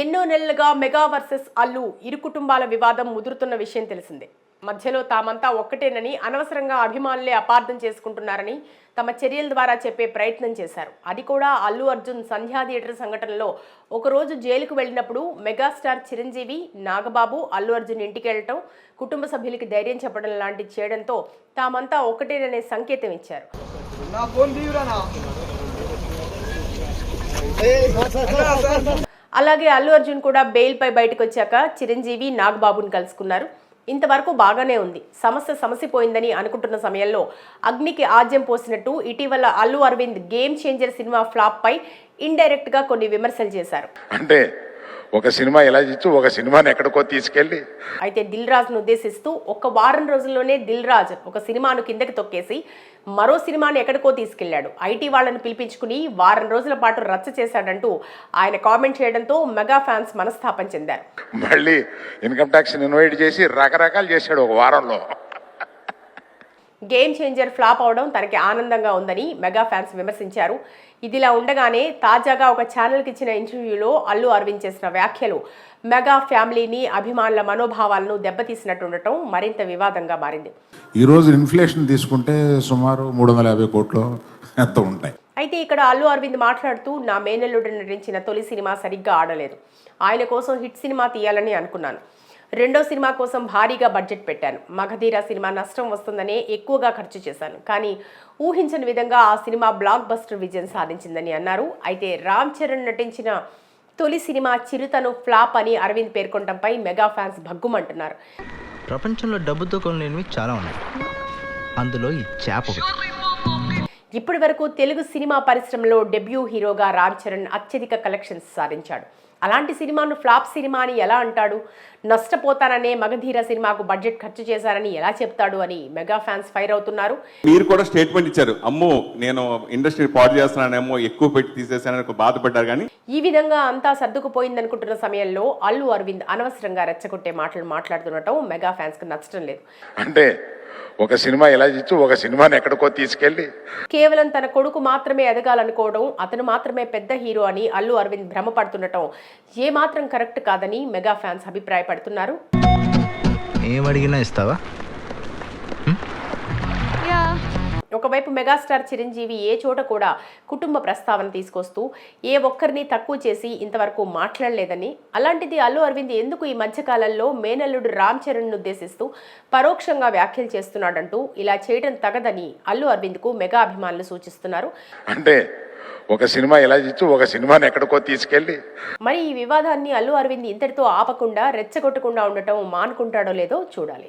ఎన్నో నెలలుగా mega versus Allu ఇరు కుటుంబాల వివాదం ముదురుతున్న విషయం తెలిసిందే. మధ్యలో తామంతా ఒక్కటేనని, అనవసరంగా అభిమానులే అపార్థం చేసుకుంటున్నారని తమ చర్యల ద్వారా చెప్పే ప్రయత్నం చేశారు. అది కూడా అల్లు అర్జున్ సంధ్యా థియేటర్ సంఘటనలో ఒకరోజు జైలుకు వెళ్ళినప్పుడు మెగాస్టార్ చిరంజీవి, నాగబాబు అల్లు అర్జున్ ఇంటికి వెళ్ళటం, కుటుంబ సభ్యులకి ధైర్యం చెప్పడం లాంటివి చేయడంతో తామంతా ఒక్కటేననే సంకేతం ఇచ్చారు. అలాగే అల్లు అర్జున్ కూడా బెయిల్పై బయటకు వచ్చాక చిరంజీవి, నాగబాబుని కలుసుకున్నారు. ఇంతవరకు బాగానే ఉంది, సమస్య సమసిపోయిందని అనుకుంటున్న సమయంలో అగ్నికి ఆజ్యం పోసినట్టు ఇటీవల Allu Aravind game changer cinema flop పై ఇండైరెక్ట్ గా కొన్ని విమర్శలు చేశారు. అంటే ఒక సినిమా ఎలా ఇచ్చు, ఒక సినిమాని ఎక్కడికో తీసుకెళ్లి అయితే దిల్ రాజును ఉద్దేశిస్తూ ఒక వారం రోజుల్లోనే దిల్ రాజు ఒక సినిమాను కిందకి తొక్కేసి మరో సినిమాని ఎక్కడికో తీసుకెళ్లాడు. ఐటీ వాళ్లను పిలిపించుకుని వారం రోజుల పాటు రచ్చ చేశాడంటూ ఆయన కామెంట్ చేయడంతో మెగా ఫ్యాన్స్ మనస్తాపం చెందారు. మళ్ళీ ఇన్కమ్ ట్యాక్స్ ఇన్వైట్ చేసి రకరకాలు చేశాడు ఒక వారంలో. గేమ్ చేంజర్ ఫ్లాప్ అవడం తనకి ఆనందంగా ఉందని మెగా ఫ్యాన్స్ విమర్శించారు. ఇదిలా ఉండగానే తాజాగా ఒక ఛానల్కి ఇచ్చిన ఇంటర్వ్యూలో అల్లు అరవింద్ చేసిన వ్యాఖ్యలు మెగా ఫ్యామిలీని, అభిమానుల మనోభావాలను దెబ్బతీసినట్టుండటం మరింత వివాదంగా మారింది. ఈరోజు ఇన్ఫ్లేషన్ తీసుకుంటే సుమారు 350 కోట్లు ఎంత ఉంటాయి. అయితే ఇక్కడ అల్లు అరవింద్ మాట్లాడుతూ, నా మేనల్లుడు నటించిన తొలి సినిమా సరిగ్గా ఆడలేదు. ఆయన కోసం హిట్ సినిమా తీయాలని అనుకున్నాను. రెండో సినిమా కోసం భారీగా బడ్జెట్ పెట్టాను. మగధీర సినిమా నష్టం వస్తుందనే ఎక్కువగా ఖర్చు చేశాను. కానీ ఊహించని విధంగా ఆ సినిమా బ్లాక్ బస్టర్ విజయం సాధించిందని అన్నారు. అయితే రామ్ చరణ్ నటించిన తొలి సినిమా చిరుతను ఫ్లాప్ అని అరవింద్ పేర్కొనడంపై మెగా ఫ్యాన్స్ భగ్గుమంటున్నారు. ప్రపంచంలో డబ్బుతో కొనలేనివి చాలా ఉన్నాయి, అందులో ఈ చేప ఒకటి. ఇప్పటి వరకు తెలుగు సినిమా పరిశ్రమలో డెబ్యూ హీరోగా రామ్ చరణ్ అత్యధిక కలెక్షన్స్ సాధించాడు. అలాంటి సినిమాను ఫ్లాప్ సినిమా అని ఎలా అంటాడు? నష్టపోతాననే మగధీర సినిమాకు బడ్జెట్ ఖర్చు చేశారని ఎలా చెప్తాడు అని మెగా ఫ్యాన్స్ ఫైర్ అవుతున్నారు. మీరు కూడా స్టేట్మెంట్ ఇచ్చారు, అమ్మో నేను ఇండస్ట్రీ పాడు చేస్తున్నానేమో, ఎక్కువ పెట్టి తీసేసానని బాధపడ్డారు. కానీ ఈ విధంగా అంతా సర్దుకుపోయిందనుకుంటున్న సమయంలో అల్లు అరవింద్ అనవసరంగా రెచ్చగొట్టే మాటలు మాట్లాడుతుండటం మెగా ఫ్యాన్స్ కు నచ్చడం లేదు. అంటే ఒక సినిమా ఎలా ఇచ్చు, ఒక సినిమాని ఎక్కడికో తీసుకెళ్లి కేవలం తన కొడుకు మాత్రమే ఎదగాలనుకోవడం, అతను మాత్రమే పెద్ద హీరో అని అల్లు అరవింద్ భ్రమపడుతుండటం ఏమాత్రం కరెక్ట్ కాదని మెగా ఫ్యాన్స్ అభిప్రాయపడుతున్నారు. ఏమడిగినా ఇస్తావా? ఒకవైపు మెగాస్టార్ చిరంజీవి ఏ చోట కూడా కుటుంబ ప్రస్తావన తీసుకొస్తూ ఏ ఒక్కరిని తక్కువ చేసి ఇంతవరకు మాట్లాడలేదని, అలాంటిది అల్లు అరవింద్ ఎందుకు ఈ మధ్యకాలంలో మేనల్లుడు రామ్ చరణ్ ఉద్దేశిస్తూ పరోక్షంగా వ్యాఖ్యలు చేస్తున్నాడంటూ ఇలా చేయడం తగదని అల్లు అరవింద్ కు మెగా అభిమానులు సూచిస్తున్నారు. అంటే ఒక సినిమా ఎలా ఇచ్చు, ఒక సినిమాని ఎక్కడికో తీసుకెళ్లి మరి ఈ వివాదాన్ని అల్లు అరవింద్ ఇంతటితో ఆపకుండా రెచ్చగొట్టకుండా ఉండటం మానుకుంటాడో లేదో చూడాలి.